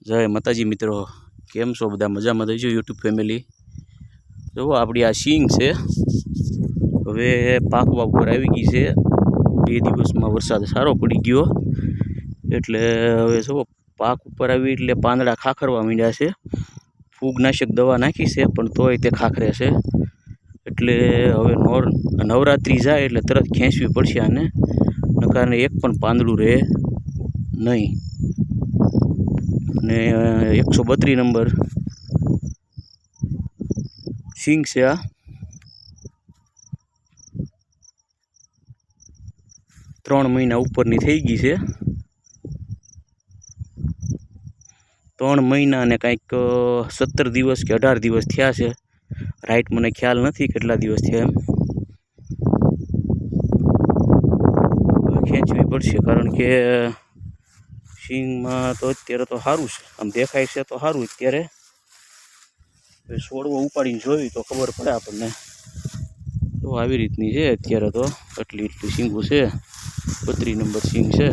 जय माताजी मित्रों, केम छो बधा मजामां थई? यूट्यूब फेमिली जो आपणी आ सींग छे हवे पाकवा पर आवी गई छे। 2 दिवसमां वरसाद सारो पड़ी गयो एटले हवे जो पाक पर आवी एटले પાંદડા खाखरवा માંડ્યા छे। फूगनाशक दवा नाखी छे पण तोय ते खाखरे छे एटले हवे नवरात्रि जाय एटले तरत खेंचवी पड़शे आने, नकार एक पण પાંદડું रहे नहीं। ने 132 नंबर सींग से आ 3 महीना उपरनी थई गई छे। 3 महीना ने कांईक 17 दिवस के 18 दिवस थया छे। राइट मने ख्याल नहीं केटला दिवस थया एम। खेंचवी पड़शे कारण के सींग में तो अत्यारे तो सारूँ छे, आम देखाय छे तो सारूँ। अत्यारे छोड़वो उपाड़ीने जोई तो खबर पड़े आपने। तो आवी रीतनी छे अत्यारे तो आटली सींगू छे। 32 नंबर सींग छे।